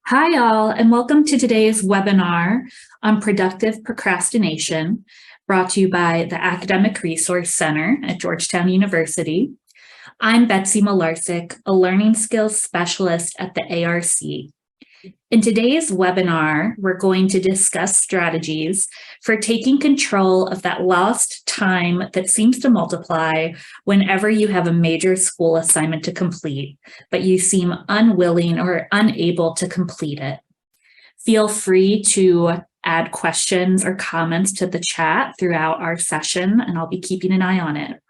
Hi, all, and welcome to today's webinar on productive procrastination, brought to you by the Academic Resource Center at Georgetown University. I'm Betsy Malarsic, a learning skills specialist at the ARC. In today's webinar, we're going to discuss strategies for taking control of that lost time that seems to multiply whenever you have a major school assignment to complete, but you seem unwilling or unable to complete it. Feel free to add questions or comments to the chat throughout our session, and I'll be keeping an eye on it.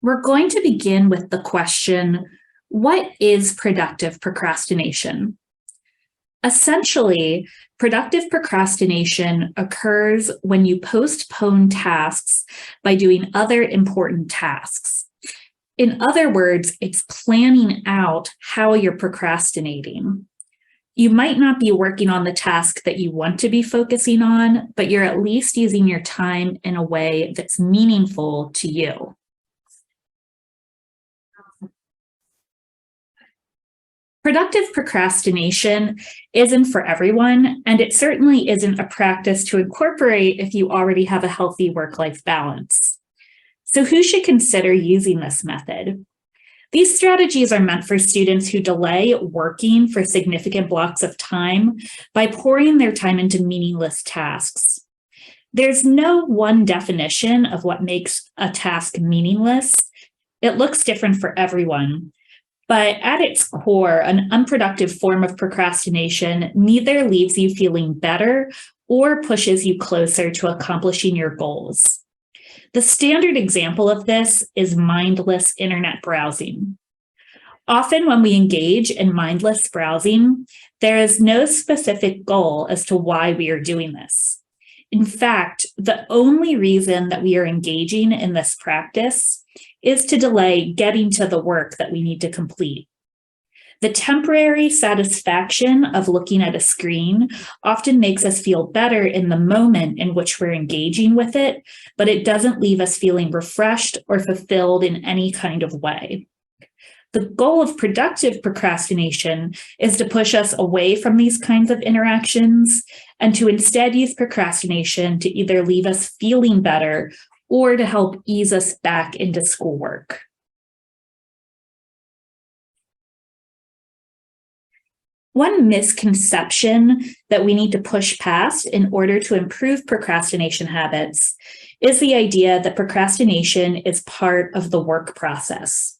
We're going to begin with the question, what is productive procrastination? Essentially, productive procrastination occurs when you postpone tasks by doing other important tasks. In other words, it's planning out how you're procrastinating. You might not be working on the task that you want to be focusing on, but you're at least using your time in a way that's meaningful to you. Productive procrastination isn't for everyone, and it certainly isn't a practice to incorporate if you already have a healthy work-life balance. So who should consider using this method? These strategies are meant for students who delay working for significant blocks of time by pouring their time into meaningless tasks. There's no one definition of what makes a task meaningless. It looks different for everyone. But at its core, an unproductive form of procrastination neither leaves you feeling better or pushes you closer to accomplishing your goals. The standard example of this is mindless internet browsing. Often when we engage in mindless browsing, there is no specific goal as to why we are doing this. In fact, the only reason that we are engaging in this practice is to delay getting to the work that we need to complete. The temporary satisfaction of looking at a screen often makes us feel better in the moment in which we're engaging with it, but it doesn't leave us feeling refreshed or fulfilled in any kind of way. The goal of productive procrastination is to push us away from these kinds of interactions and to instead use procrastination to either leave us feeling better or to help ease us back into schoolwork. One misconception that we need to push past in order to improve procrastination habits is the idea that procrastination is part of the work process.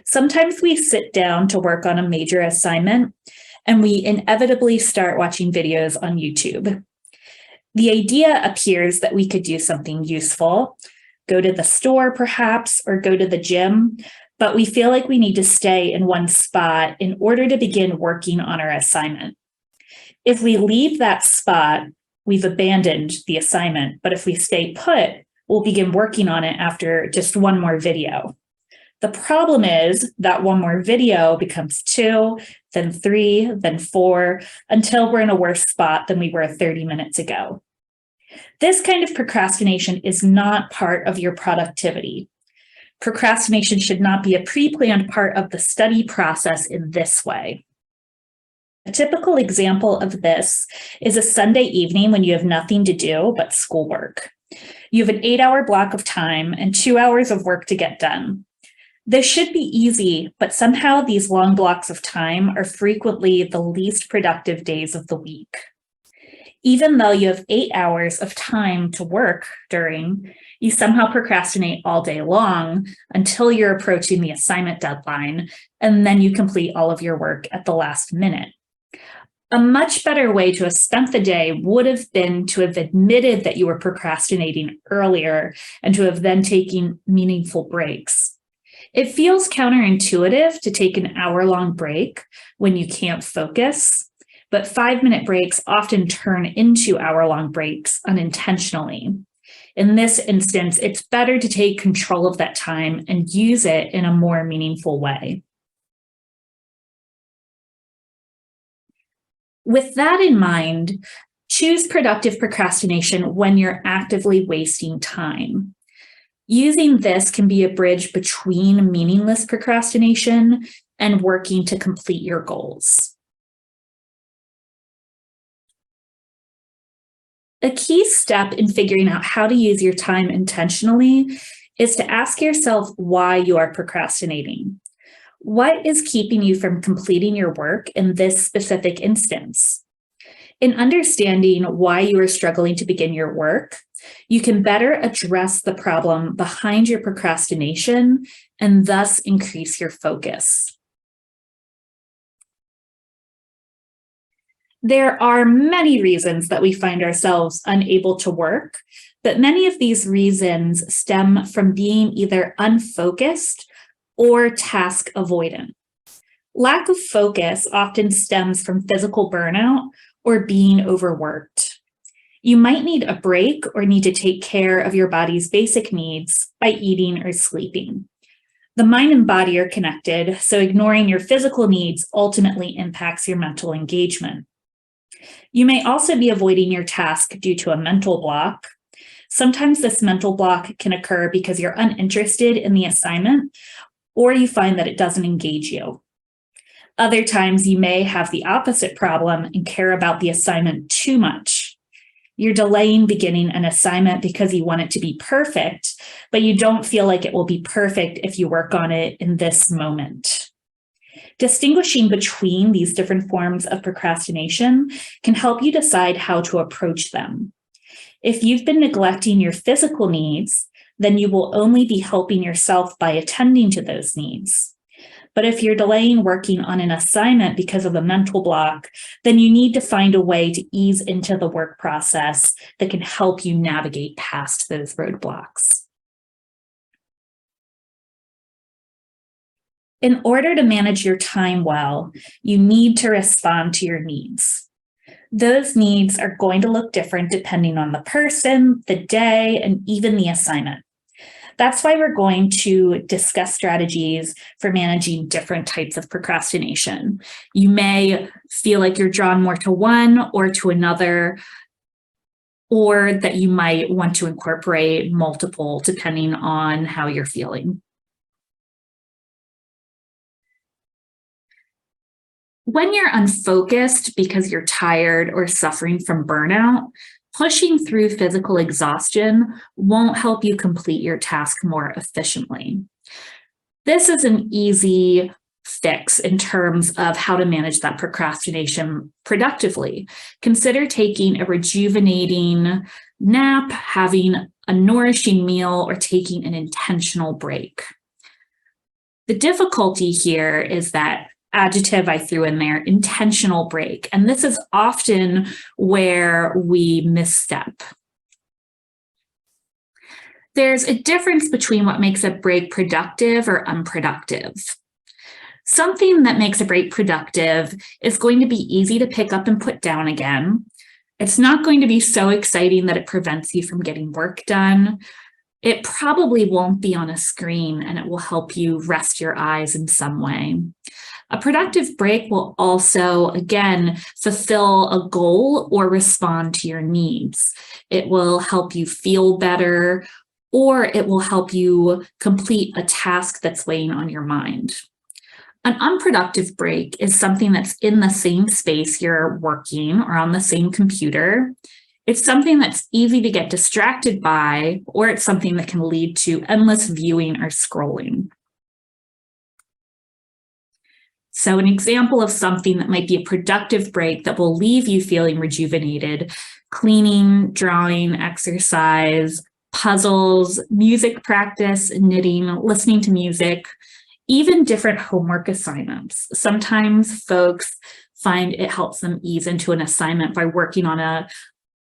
Sometimes we sit down to work on a major assignment and we inevitably start watching videos on YouTube. The idea appears that we could do something useful, go to the store perhaps, or go to the gym, but we feel like we need to stay in one spot in order to begin working on our assignment. If we leave that spot, we've abandoned the assignment, but if we stay put, we'll begin working on it after just one more video. The problem is that one more video becomes 2, then 3, then 4, until we're in a worse spot than we were 30 minutes ago. This kind of procrastination is not part of your productivity. Procrastination should not be a pre-planned part of the study process in this way. A typical example of this is a Sunday evening when you have nothing to do but schoolwork. You have an 8-hour block of time and 2 hours of work to get done. This should be easy, but somehow these long blocks of time are frequently the least productive days of the week. Even though you have 8 hours of time to work during, you somehow procrastinate all day long until you're approaching the assignment deadline, and then you complete all of your work at the last minute. A much better way to have spent the day would have been to have admitted that you were procrastinating earlier and to have then taken meaningful breaks. It feels counterintuitive to take an hour-long break when you can't focus, but 5-minute breaks often turn into hour-long breaks unintentionally. In this instance, it's better to take control of that time and use it in a more meaningful way. With that in mind, choose productive procrastination when you're actively wasting time. Using this can be a bridge between meaningless procrastination and working to complete your goals. A key step in figuring out how to use your time intentionally is to ask yourself why you are procrastinating. What is keeping you from completing your work in this specific instance? In understanding why you are struggling to begin your work, you can better address the problem behind your procrastination and thus increase your focus. There are many reasons that we find ourselves unable to work, but many of these reasons stem from being either unfocused or task avoidant. Lack of focus often stems from physical burnout or being overworked. You might need a break or need to take care of your body's basic needs by eating or sleeping. The mind and body are connected, so ignoring your physical needs ultimately impacts your mental engagement. You may also be avoiding your task due to a mental block. Sometimes this mental block can occur because you're uninterested in the assignment, or you find that it doesn't engage you. Other times you may have the opposite problem and care about the assignment too much. You're delaying beginning an assignment because you want it to be perfect, but you don't feel like it will be perfect if you work on it in this moment. Distinguishing between these different forms of procrastination can help you decide how to approach them. If you've been neglecting your physical needs, then you will only be helping yourself by attending to those needs. But if you're delaying working on an assignment because of a mental block, then you need to find a way to ease into the work process that can help you navigate past those roadblocks. In order to manage your time well, you need to respond to your needs. Those needs are going to look different depending on the person, the day, and even the assignment. That's why we're going to discuss strategies for managing different types of procrastination. You may feel like you're drawn more to one or to another, or that you might want to incorporate multiple depending on how you're feeling. When you're unfocused because you're tired or suffering from burnout, pushing through physical exhaustion won't help you complete your task more efficiently. This is an easy fix in terms of how to manage that procrastination productively. Consider taking a rejuvenating nap, having a nourishing meal, or taking an intentional break. The difficulty here is that adjective I threw in there, intentional break. And this is often where we misstep. There's a difference between what makes a break productive or unproductive. Something that makes a break productive is going to be easy to pick up and put down again. It's not going to be so exciting that it prevents you from getting work done. It probably won't be on a screen, and it will help you rest your eyes in some way. A productive break will also, again, fulfill a goal or respond to your needs. It will help you feel better, or it will help you complete a task that's weighing on your mind. An unproductive break is something that's in the same space you're working or on the same computer. It's something that's easy to get distracted by, or it's something that can lead to endless viewing or scrolling. So an example of something that might be a productive break that will leave you feeling rejuvenated: cleaning, drawing, exercise, puzzles, music practice, knitting, listening to music, even different homework assignments. Sometimes folks find it helps them ease into an assignment by working on a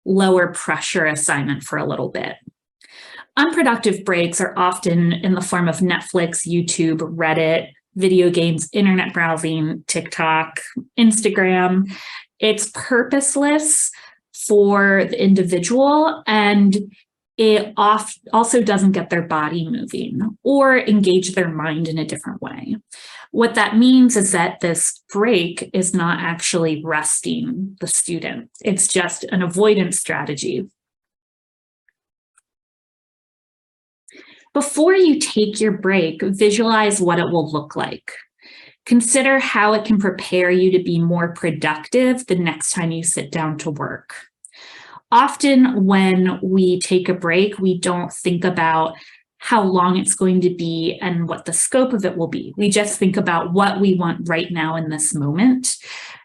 lower pressure assignment for a little bit. Unproductive breaks are often in the form of Netflix, YouTube, Reddit, video games, internet browsing, TikTok, Instagram. It's purposeless for the individual, and it also doesn't get their body moving or engage their mind in a different way. What that means is that this break is not actually resting the student. It's just an avoidance strategy. Before you take your break, visualize what it will look like. Consider how it can prepare you to be more productive the next time you sit down to work. Often when we take a break, we don't think about how long it's going to be and what the scope of it will be. We just think about what we want right now in this moment.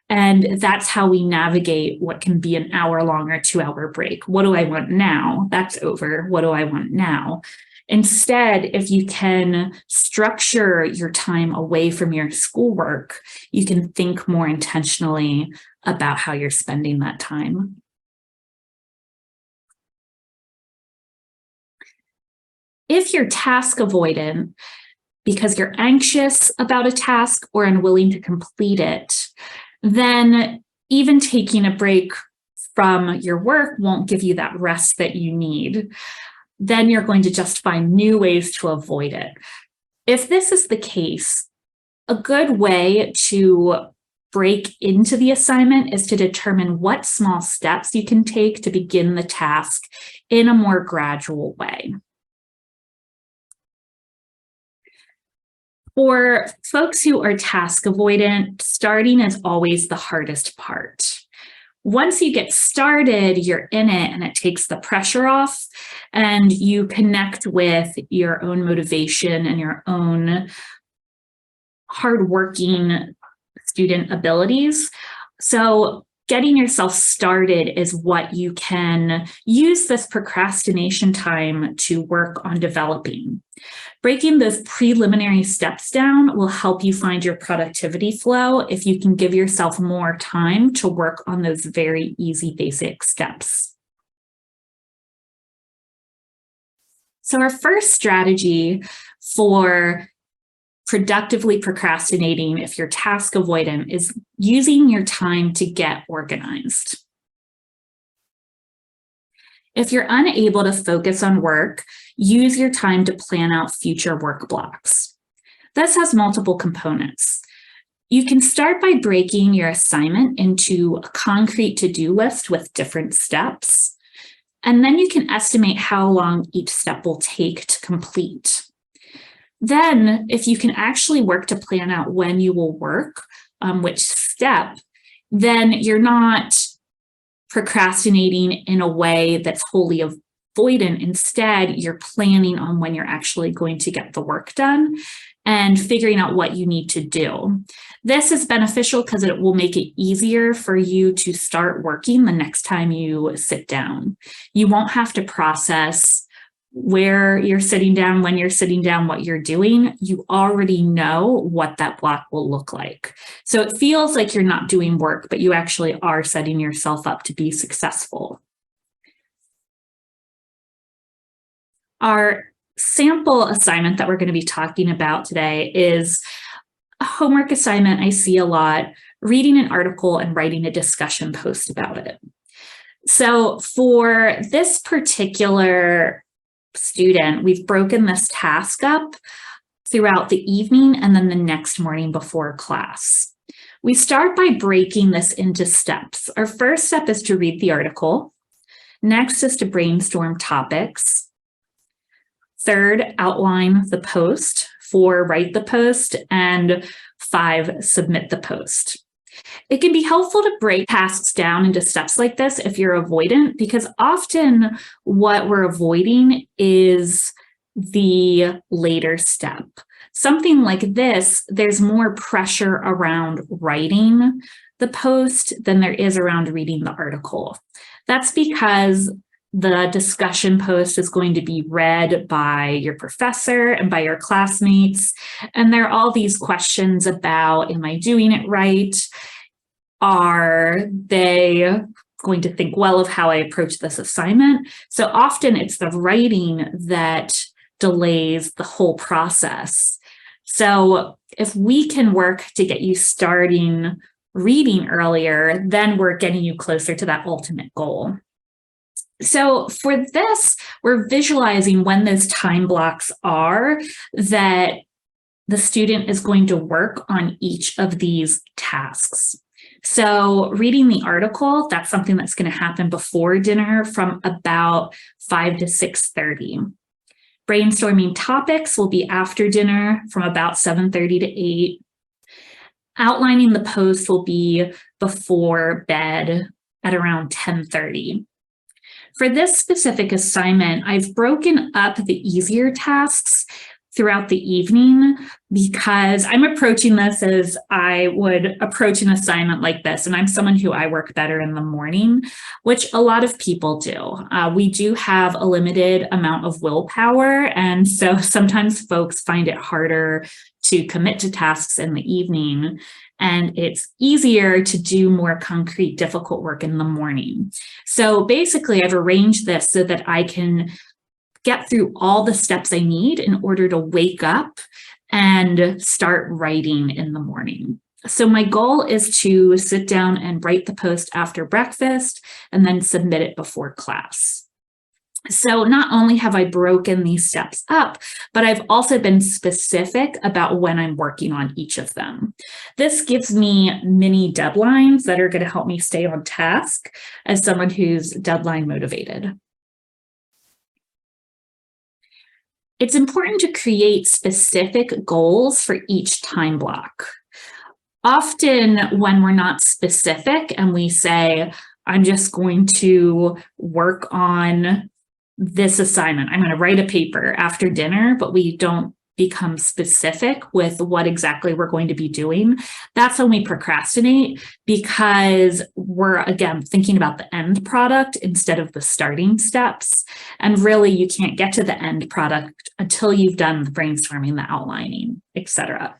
And that's how we navigate what can be an hour-long or 2-hour break. What do I want now? That's over. What do I want now? Instead, if you can structure your time away from your schoolwork, you can think more intentionally about how you're spending that time. If you're task avoidant because you're anxious about a task or unwilling to complete it, then even taking a break from your work won't give you that rest that you need. Then you're going to just find new ways to avoid it. If this is the case, a good way to break into the assignment is to determine what small steps you can take to begin the task in a more gradual way. For folks who are task avoidant, starting is always the hardest part. Once you get started, you're in it and it takes the pressure off and you connect with your own motivation and your own hardworking student abilities. So getting yourself started is what you can use this procrastination time to work on developing. Breaking those preliminary steps down will help you find your productivity flow if you can give yourself more time to work on those very easy, basic steps. So our first strategy for productively procrastinating, if you're task avoidant, is using your time to get organized. If you're unable to focus on work, use your time to plan out future work blocks. This has multiple components. You can start by breaking your assignment into a concrete to-do list with different steps, and then you can estimate how long each step will take to complete. Then, if you can actually work to plan out when you will work, which step, then you're not procrastinating in a way that's wholly avoidant. Instead, you're planning on when you're actually going to get the work done and figuring out what you need to do. This is beneficial because it will make it easier for you to start working the next time you sit down. You won't have to process where you're sitting down, when you're sitting down, what you're doing. You already know what that block will look like. So it feels like you're not doing work, but you actually are setting yourself up to be successful. Our sample assignment that we're going to be talking about today is a homework assignment I see a lot, reading an article and writing a discussion post about it. So for this particular student, we've broken this task up throughout the evening and then the next morning before class. We start by breaking this into steps. Our first step is to read the article. Next is to brainstorm topics. Third, outline the post. 4, write the post. And 5, submit the post. It can be helpful to break tasks down into steps like this if you're avoidant, because often what we're avoiding is the later step. Something like this, there's more pressure around writing the post than there is around reading the article. That's because the discussion post is going to be read by your professor and by your classmates. And there are all these questions about, am I doing it right? Are they going to think well of how I approach this assignment? So often it's the writing that delays the whole process. So if we can work to get you starting reading earlier, then we're getting you closer to that ultimate goal. So for this, we're visualizing when those time blocks are that the student is going to work on each of these tasks. So reading the article, that's something that's going to happen before dinner from about 5 to 6:30. Brainstorming topics will be after dinner from about 7:30 to 8. Outlining the post will be before bed at around 10:30. For this specific assignment, I've broken up the easier tasks throughout the evening because I'm approaching this as I would approach an assignment like this. And I'm someone who I work better in the morning, which a lot of people do. We do have a limited amount of willpower. And so sometimes folks find it harder to commit to tasks in the evening. And it's easier to do more concrete, difficult work in the morning. So basically, I've arranged this so that I can get through all the steps I need in order to wake up and start writing in the morning. So my goal is to sit down and write the post after breakfast and then submit it before class. So not only have I broken these steps up, but I've also been specific about when I'm working on each of them. This gives me mini deadlines that are going to help me stay on task as someone who's deadline motivated. It's important to create specific goals for each time block. Often when we're not specific and we say, I'm just going to work on this assignment, I'm going to write a paper after dinner, but we don't become specific with what exactly we're going to be doing, that's when we procrastinate because we're, again, thinking about the end product instead of the starting steps. And really, you can't get to the end product until you've done the brainstorming, the outlining, etc.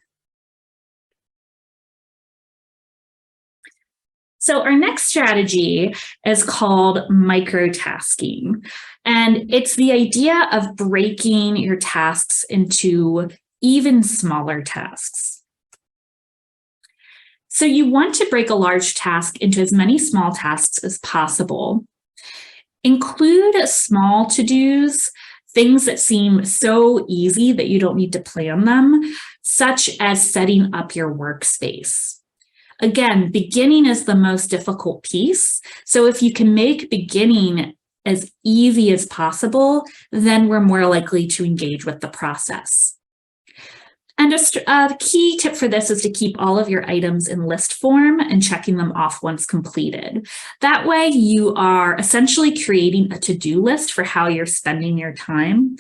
So our next strategy is called microtasking. And it's the idea of breaking your tasks into even smaller tasks. So you want to break a large task into as many small tasks as possible. Include small to-dos, things that seem so easy that you don't need to plan them, such as setting up your workspace. Again, beginning is the most difficult piece. So if you can make beginning as easy as possible, then we're more likely to engage with the process. And a key tip for this is to keep all of your items in list form and checking them off once completed. That way you are essentially creating a to-do list for how you're spending your time.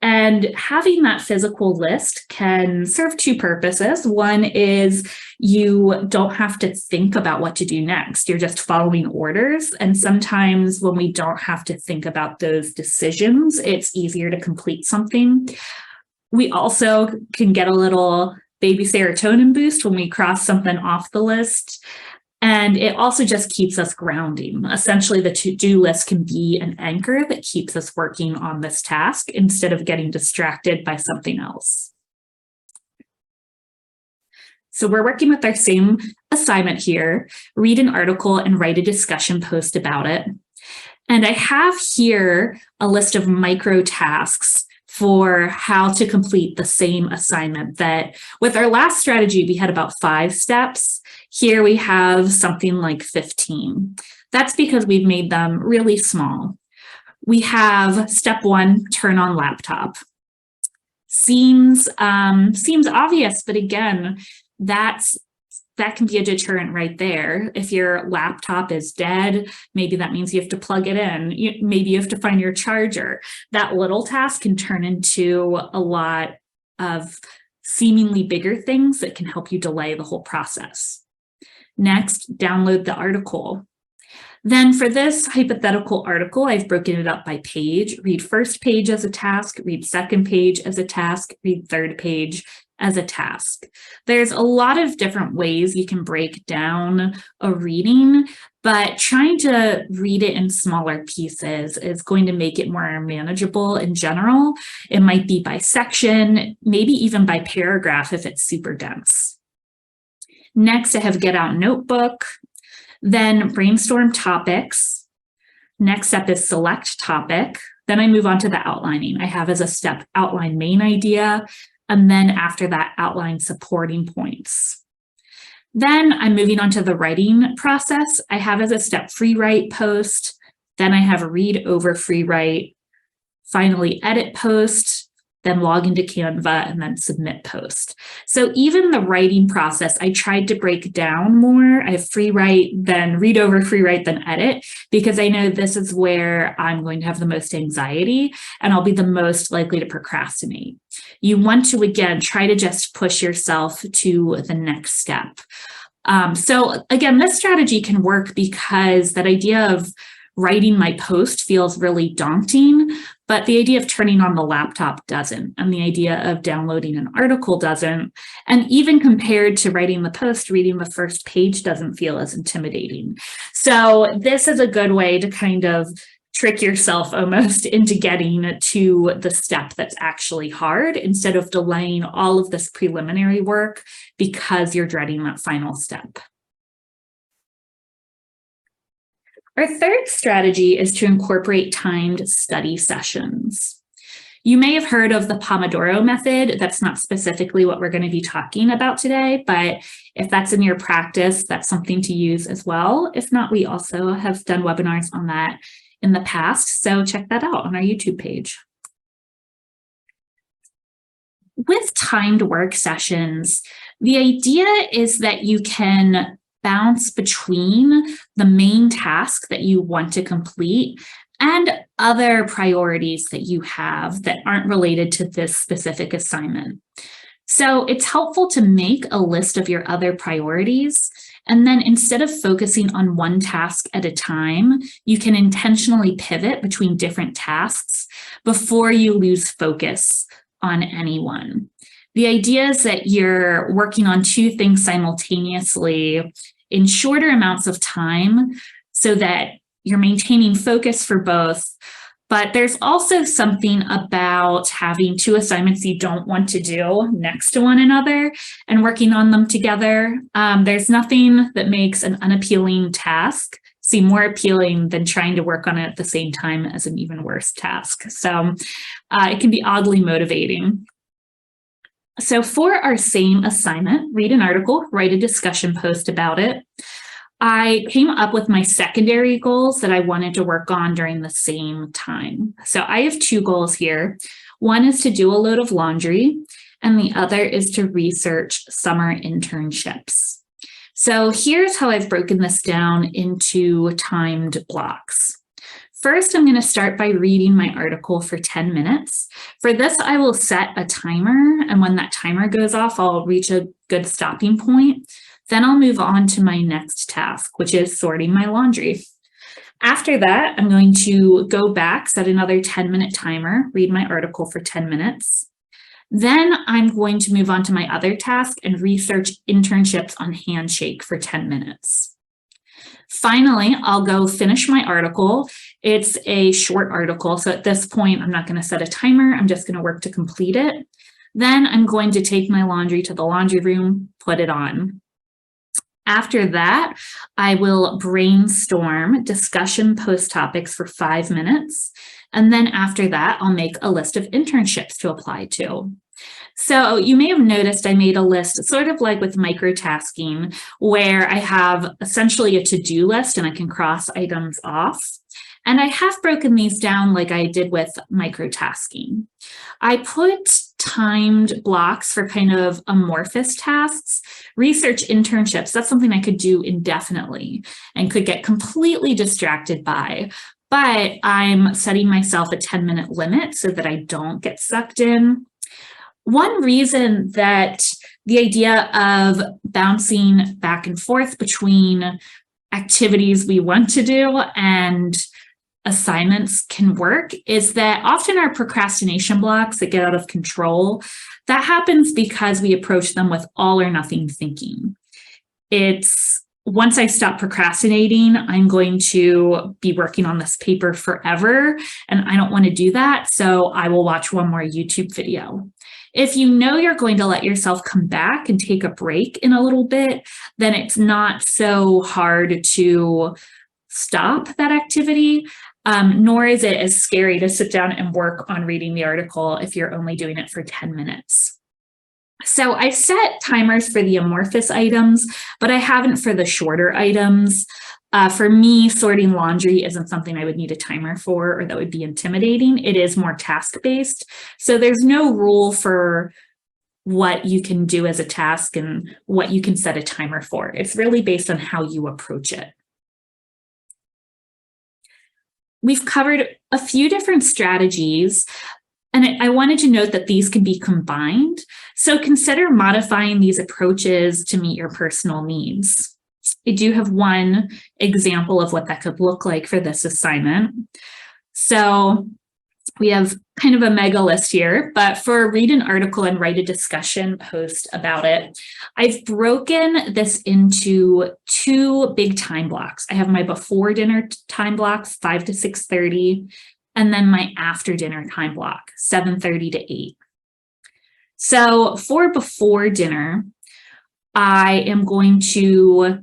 And having that physical list can serve two purposes. One is you don't have to think about what to do next. You're just following orders. And sometimes when we don't have to think about those decisions, it's easier to complete something. We also can get a little baby serotonin boost when we cross something off the list. And it also just keeps us grounding. Essentially, the to-do list can be an anchor that keeps us working on this task instead of getting distracted by something else. So we're working with our same assignment here, read an article and write a discussion post about it. And I have here a list of micro tasks for how to complete the same assignment that with our last strategy, we had about 5 steps. Here we have something like 15. That's because we've made them really small. We have step 1, turn on laptop. Seems obvious, but again, that can be a deterrent right there. If your laptop is dead, maybe that means you have to plug it in. Maybe you have to find your charger. That little task can turn into a lot of seemingly bigger things that can help you delay the whole process. Next, download the article. Then for this hypothetical article, I've broken it up by page. Read first page as a task, read second page as a task, read third page as a task. There's a lot of different ways you can break down a reading, but trying to read it in smaller pieces is going to make it more manageable in general. It might be by section, maybe even by paragraph if it's super dense. Next, I have get out notebook, then brainstorm topics. Next step is select topic. Then I move on to the outlining. I have as a step outline main idea, and then after that outline supporting points. Then I'm moving on to the writing process. I have as a step free write post, then I have read over free write, finally edit post, then log into Canva, and then submit post. So even the writing process, I tried to break down more. I have free write, then read over, free write, then edit, because I know this is where I'm going to have the most anxiety and I'll be the most likely to procrastinate. You want to, again, try to just push yourself to the next step. So again, this strategy can work because that idea of writing my post feels really daunting, but the idea of turning on the laptop doesn't, and the idea of downloading an article doesn't. And even compared to writing the post, reading the first page doesn't feel as intimidating. So this is a good way to kind of trick yourself almost into getting to the step that's actually hard instead of delaying all of this preliminary work because you're dreading that final step. Our third strategy is to incorporate timed study sessions. You may have heard of the Pomodoro method. That's not specifically what we're going to be talking about today, but if that's in your practice, that's something to use as well. If not, we also have done webinars on that in the past, so check that out on our YouTube page. With timed work sessions, the idea is that you can bounce between the main task that you want to complete and other priorities that you have that aren't related to this specific assignment. So it's helpful to make a list of your other priorities, and then instead of focusing on one task at a time, you can intentionally pivot between different tasks before you lose focus on any one. The idea is that you're working on two things simultaneously in shorter amounts of time so that you're maintaining focus for both. But there's also something about having two assignments you don't want to do next to one another and working on them together. There's nothing that makes an unappealing task seem more appealing than trying to work on it at the same time as an even worse task. So it can be oddly motivating. So for our same assignment, read an article, write a discussion post about it, I came up with my secondary goals that I wanted to work on during the same time. So I have two goals here. One is to do a load of laundry, and the other is to research summer internships. So here's how I've broken this down into timed blocks. First, I'm going to start by reading my article for 10 minutes. For this, I will set a timer, and when that timer goes off, I'll reach a good stopping point. Then I'll move on to my next task, which is sorting my laundry. After that, I'm going to go back, set another 10-minute timer, read my article for 10 minutes. Then I'm going to move on to my other task and research internships on Handshake for 10 minutes. Finally, I'll go finish my article. It's a short article, so at this point, I'm not going to set a timer. I'm just going to work to complete it. Then I'm going to take my laundry to the laundry room, put it on. After that, I will brainstorm discussion post topics for 5 minutes. And then after that, I'll make a list of internships to apply to. So you may have noticed I made a list sort of like with microtasking, where I have essentially a to-do list and I can cross items off. And I have broken these down like I did with microtasking. I put timed blocks for kind of amorphous tasks. Research internships, that's something I could do indefinitely and could get completely distracted by. But I'm setting myself a 10-minute limit so that I don't get sucked in. One reason that the idea of bouncing back and forth between activities we want to do and assignments can work is that often our procrastination blocks that get out of control, that happens because we approach them with all or nothing thinking. It's once I stop procrastinating, I'm going to be working on this paper forever, and I don't want to do that, so I will watch one more YouTube video. If you know you're going to let yourself come back and take a break in a little bit, then it's not so hard to stop that activity, nor is it as scary to sit down and work on reading the article if you're only doing it for 10 minutes. So I set timers for the amorphous items, but I haven't for the shorter items. For me, sorting laundry isn't something I would need a timer for or that would be intimidating. It is more task-based. So there's no rule for what you can do as a task and what you can set a timer for. It's really based on how you approach it. We've covered a few different strategies, and I wanted to note that these can be combined. So consider modifying these approaches to meet your personal needs. I do have one example of what that could look like for this assignment. So we have kind of a mega list here, but for read an article and write a discussion post about it, I've broken this into 2 big time blocks. I have my before dinner time block, 5 to 6:30, and then my after dinner time block, 7:30 to 8. So for before dinner, I am going to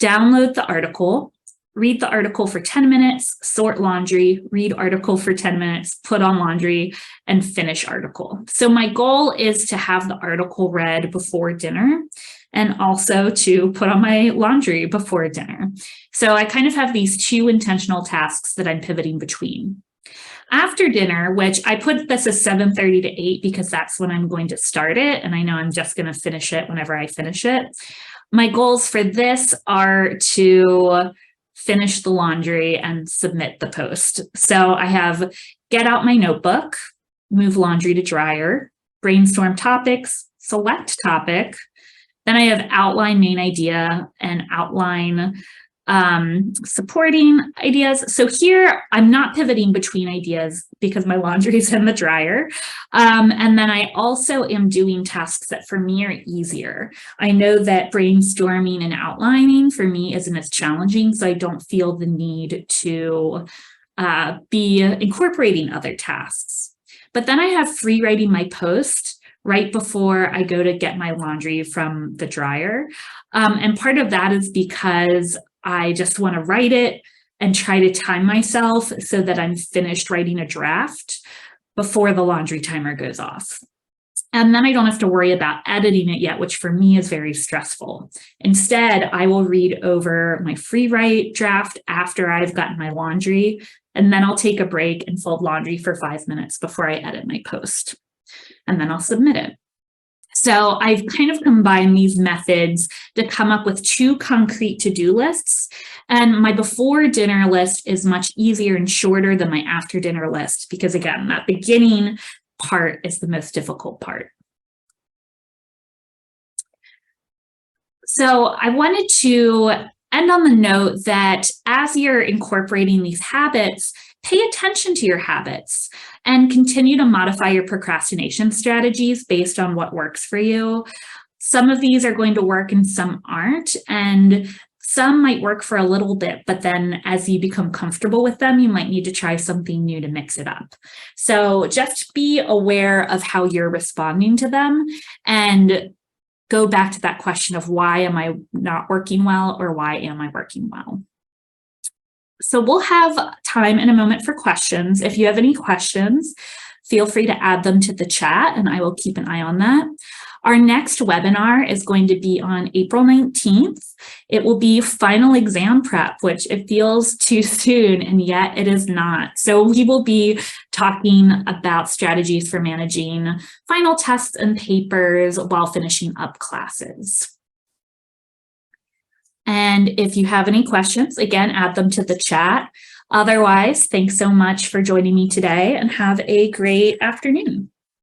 download the article, read the article for 10 minutes, sort laundry, read article for 10 minutes, put on laundry, and finish article. So my goal is to have the article read before dinner and also to put on my laundry before dinner. So I kind of have these 2 intentional tasks that I'm pivoting between. After dinner, which I put this as 7:30 to 8 because that's when I'm going to start it, and I know I'm just going to finish it whenever I finish it. My goals for this are to finish the laundry and submit the post. So I have get out my notebook, move laundry to dryer, brainstorm topics, select topic. Then I have outline main idea and outline supporting ideas. So here I'm not pivoting between ideas because my laundry is in the dryer. And then I also am doing tasks that for me are easier. I know that brainstorming and outlining for me isn't as challenging, so I don't feel the need to be incorporating other tasks. But then I have free writing my post right before I go to get my laundry from the dryer. And part of that is because I just want to write it and try to time myself so that I'm finished writing a draft before the laundry timer goes off. And then I don't have to worry about editing it yet, which for me is very stressful. Instead, I will read over my free write draft after I've gotten my laundry, and then I'll take a break and fold laundry for 5 minutes before I edit my post. And then I'll submit it. So I've kind of combined these methods to come up with 2 concrete to-do lists. And my before dinner list is much easier and shorter than my after dinner list, because again, that beginning part is the most difficult part. So I wanted to end on the note that as you're incorporating these habits, pay attention to your habits and continue to modify your procrastination strategies based on what works for you. Some of these are going to work and some aren't, and some might work for a little bit, but then as you become comfortable with them, you might need to try something new to mix it up. So just be aware of how you're responding to them and go back to that question of why am I not working well or why am I working well? So we'll have time in a moment for questions. If you have any questions, feel free to add them to the chat and I will keep an eye on that. Our next webinar is going to be on April 19th. It will be final exam prep, which it feels too soon, and yet it is not. So we will be talking about strategies for managing final tests and papers while finishing up classes. And if you have any questions, again, add them to the chat. Otherwise, thanks so much for joining me today and have a great afternoon.